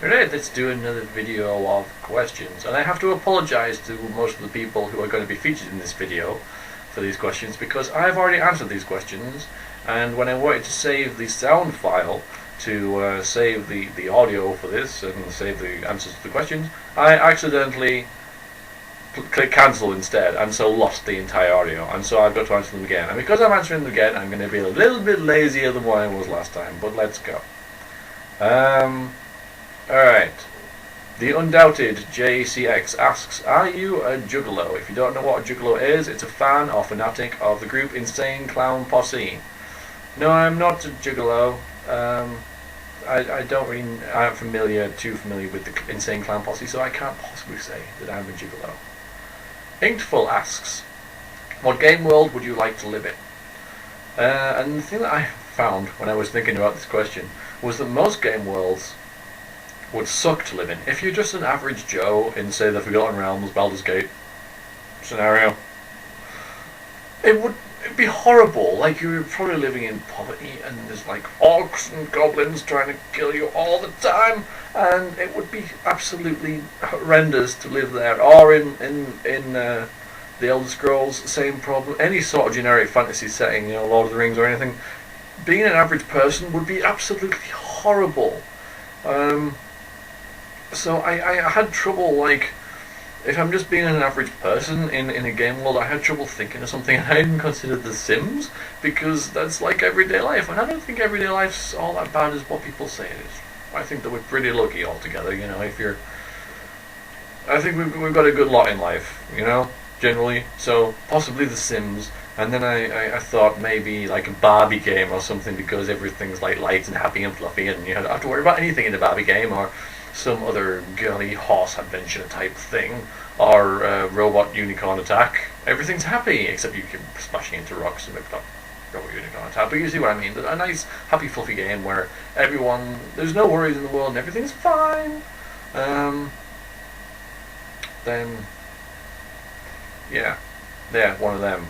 Alright, let's do another video of questions. And I have to apologise to most of the people who are going to be featured in this video for these questions, because I've already answered these questions, and when I wanted to save the sound file to save the audio for this and save the answers to the questions, I accidentally clicked cancel instead, and so lost the entire audio, and so I've got to answer them again. And because I'm answering them again, I'm going to be a little bit lazier than what I was last time, but let's go. Alright. The undoubted JCX asks, are you a juggalo? If you don't know what a juggalo is, it's a fan or fanatic of the group Insane Clown Posse. No, I'm not a juggalo. I'm too familiar with the Insane Clown Posse, so I can't possibly say that I'm a gigolo. Inkful asks, what game world would you like to live in? And the thing that I found when I was thinking about this question was that most game worlds would suck to live in. If you're just an average Joe in, say, the Forgotten Realms, Baldur's Gate scenario, it'd be horrible. Like, you're probably living in poverty, and there's like orcs and goblins trying to kill you all the time, and it would be absolutely horrendous to live there. Or in the Elder Scrolls, same problem. Any sort of generic fantasy setting, Lord of the Rings or anything, being an average person would be absolutely horrible. So I had trouble, like, if I'm just being an average person in a game world, I had trouble thinking of something, and I even considered The Sims, because that's like everyday life, and I don't think everyday life's all that bad as what people say it is. I think that we're pretty lucky altogether, I think we've got a good lot in life, generally, so possibly The Sims, and then I thought maybe like a Barbie game or something, because everything's like light and happy and fluffy, and you don't have to worry about anything in a Barbie game, or some other girly horse adventure type thing, or robot unicorn attack. Everything's happy, except you keep smashing into rocks and maybe not robot unicorn attack, but you see what I mean. A nice, happy, fluffy game where there's no worries in the world and everything's fine. Then, yeah, one of them,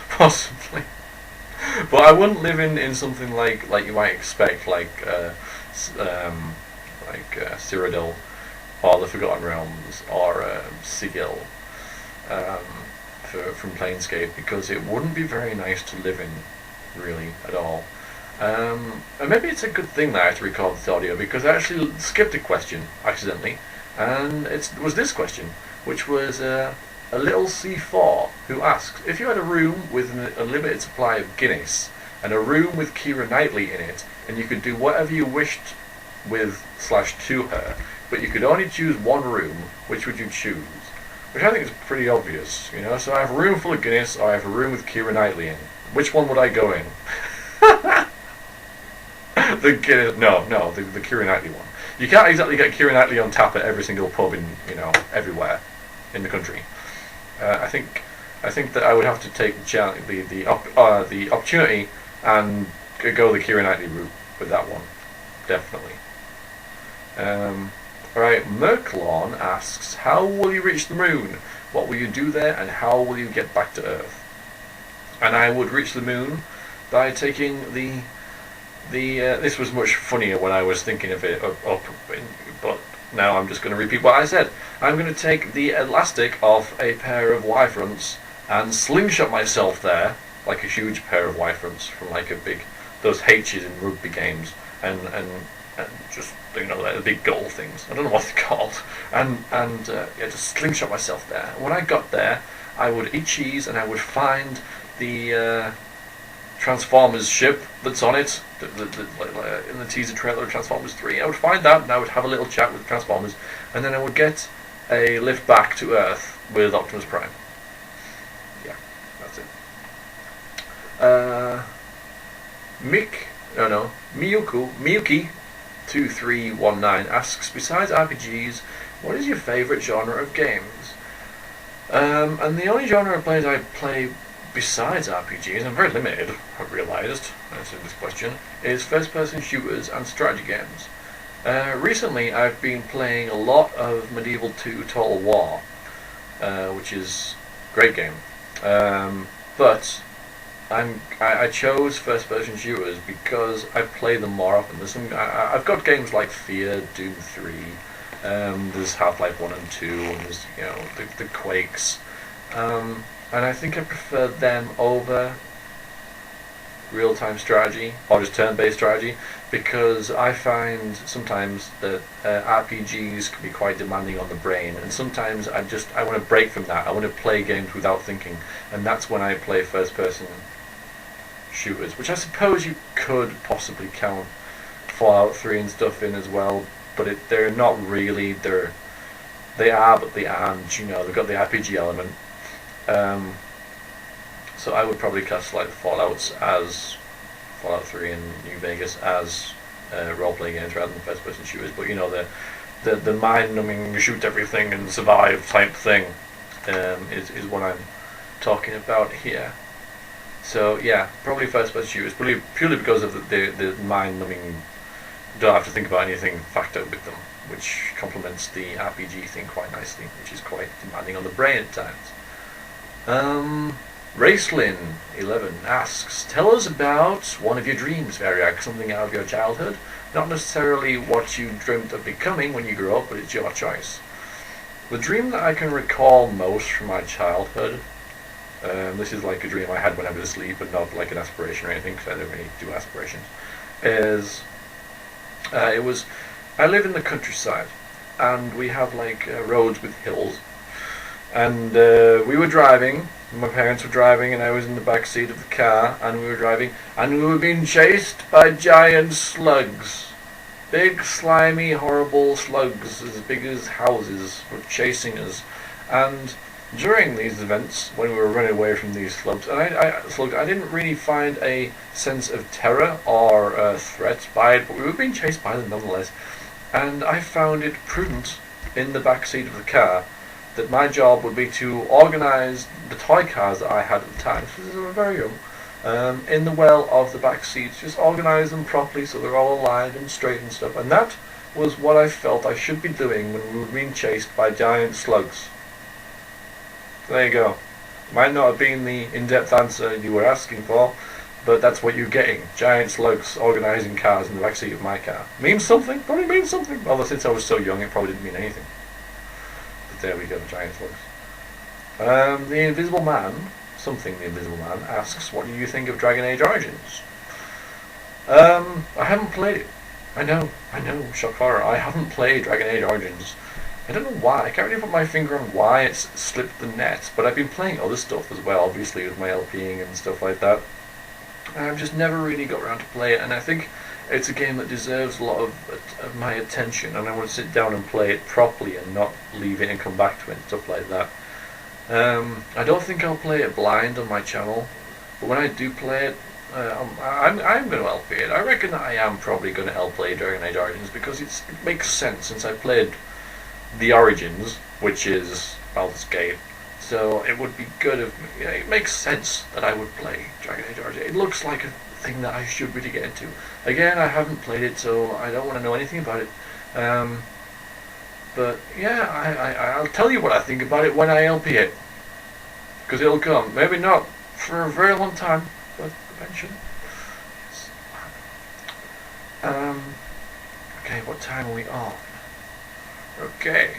possibly. But I wouldn't live in something like you might expect, like Cyrodiil, or the Forgotten Realms, or Sigil from Planescape, because it wouldn't be very nice to live in, really, at all. And maybe it's a good thing that I had to record this audio, because I actually skipped a question accidentally, and it was this question, which was a little C4 who asked, if you had a room with a limited supply of Guinness and a room with Keira Knightley in it, and you could do whatever you wished with/to her, but you could only choose one room, which would you choose? Which I think is pretty obvious, So I have a room full of Guinness, or I have a room with Keira Knightley in. Which one would I go in? The Guinness, the Keira Knightley one. You can't exactly get Keira Knightley on tap at every single pub in, everywhere in the country. I think that I would have to take the opportunity and go the Keira Knightley route with that one, definitely. Alright, Merklon asks, how will you reach the moon? What will you do there, and how will you get back to Earth? And I would reach the moon by taking this was much funnier when I was thinking of it but now I'm just going to repeat what I said. I'm going to take the elastic off a pair of Y-fronts and slingshot myself there, like a huge pair of Y-fronts from like those H's in rugby games, and just, the big goal things. I don't know what they're called. And just slingshot myself there. When I got there, I would eat cheese, and I would find the Transformers ship that's on it, in the teaser trailer of Transformers 3. I would find that, and I would have a little chat with the Transformers, and then I would get a lift back to Earth with Optimus Prime. Yeah, that's it. Miyuki 2319 asks, besides RPGs, what is your favourite genre of games? And the only genre of games I play besides RPGs, I'm very limited, I've realised, answering this question, is first-person shooters and strategy games. Recently I've been playing a lot of Medieval 2 Total War, which is a great game. But I chose first-person shooters because I play them more often. I've got games like Fear, Doom 3, there's Half-Life 1 and 2, and there's the Quakes, and I think I prefer them over real-time strategy or just turn-based strategy, because I find sometimes that RPGs can be quite demanding on the brain, and sometimes I want to break from that. I want to play games without thinking, and that's when I play first-person shooters, which I suppose you could possibly count Fallout 3 and stuff in as well, but they're not really. They are, but they aren't. They've got the RPG element. So I would probably class like Fallout 3 and New Vegas as role-playing games rather than first-person shooters. But the mind-numbing, shoot everything and survive type thing is what I'm talking about here. So yeah, probably first-person shooters, purely because of the mind-numbing, don't have to think about anything factor with them, which complements the RPG thing quite nicely, which is quite demanding on the brain at times. Racelin11 asks, tell us about one of your dreams, Veriax, something out of your childhood. Not necessarily what you dreamt of becoming when you grew up, but it's your choice. The dream that I can recall most from my childhood, this is like a dream I had when I was asleep and not like an aspiration or anything, because I don't really do aspirations, is I live in the countryside, and we have like roads with hills, and we were driving. My parents were driving, and I was in the back seat of the car, and we were driving, and we were being chased by giant slugs. Big, slimy, horrible slugs as big as houses were chasing us. And during these events, when we were running away from these slugs, I didn't really find a sense of terror or threat by it, but we were being chased by them nonetheless. And I found it prudent in the back seat of the car that my job would be to organise the toy cars that I had at the time, because they were very young, in the well of the back seats, just organise them properly so they're all aligned and straight and stuff. And that was what I felt I should be doing when we were being chased by giant slugs. So there you go. Might not have been the in-depth answer you were asking for, but that's what you're getting. Giant slugs organising cars in the back seat of my car. Means something? Probably means something. Although since I was so young, it probably didn't mean anything. There we go, giant slugs. The Invisible Man, the Invisible Man, asks, what do you think of Dragon Age Origins? I haven't played it. I know, shock horror. I haven't played Dragon Age Origins. I don't know why. I can't really put my finger on why it's slipped the net, but I've been playing other stuff as well, obviously, with my LPing and stuff like that. And I've just never really got around to play it, and I think it's a game that deserves a lot of my attention, and I want to sit down and play it properly and not leave it and come back to it and stuff like that. I don't think I'll play it blind on my channel, but when I do play it, I'm going to LP it. I reckon that I am probably going to LP Dragon Age Origins, because it makes sense since I played the Origins, which is Baldur's Gate. So it would be good if it makes sense that I would play Dragon Age Origins. It looks like a thing that I should really get into. Again, I haven't played it, so I don't want to know anything about it. But yeah, I'll tell you what I think about it when I LP it, because it'll come. Maybe not for a very long time, but eventually. Okay, what time are we on? Okay.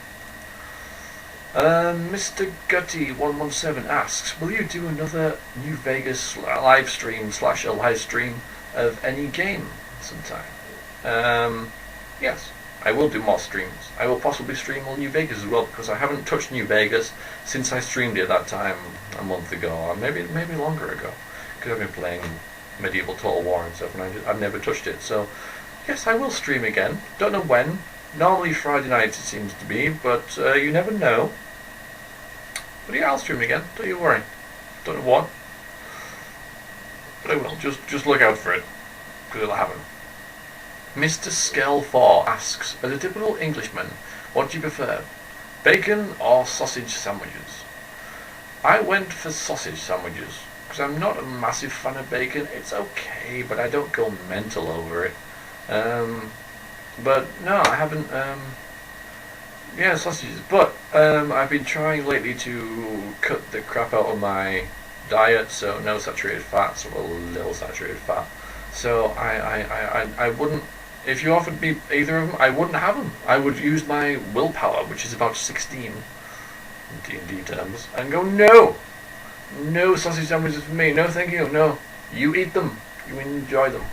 Mr. Gutty117 asks, will you do another New Vegas live stream / a live stream of any game sometime? Yes, I will do more streams. I will possibly stream on New Vegas as well, because I haven't touched New Vegas since I streamed it that time a month ago, or maybe longer ago, because I've been playing Medieval Total War and stuff, and I've never touched it. So yes, I will stream again. Don't know when. Normally Friday nights it seems to be, but you never know. But yeah, I'll stream again, don't you worry. Don't know what, but I will. Just look out for it, because it'll happen. Mr. Skell4 asks, as a typical Englishman, what do you prefer, bacon or sausage sandwiches? I went for sausage sandwiches, because I'm not a massive fan of bacon. It's okay, but I don't go mental over it. But no, I haven't. Yeah, sausages. But I've been trying lately to cut the crap out of my diet, so no saturated fats, or a little saturated fat. So I wouldn't, if you offered me either of them, I wouldn't have them. I would use my willpower, which is about 16 in D&D terms, and go, no! No sausage sandwiches for me, no thank you, no. You eat them, you enjoy them.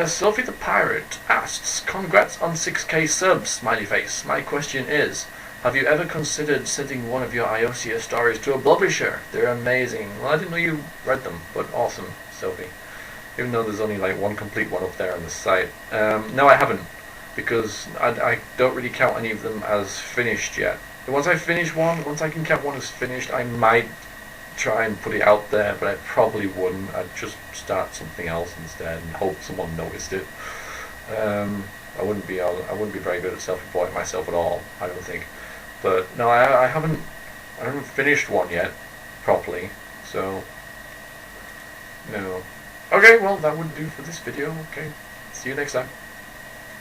Sophie the Pirate asks, congrats on 6k subs, smiley face. My question is, have you ever considered sending one of your Iosia stories to a publisher? They're amazing. Well, I didn't know you read them, but awesome, Sophie. Even though there's only like one complete one up there on the site. No, I haven't, because I don't really count any of them as finished yet. Once I finish one, once I can count one as finished, I might try and put it out there, but I probably wouldn't. I'd just start something else instead and hope someone noticed it. I wouldn't be very good at self-reporting myself at all, I don't think. But no, I haven't finished one yet properly, so no. Okay, well that would do for this video. Okay, see you next time.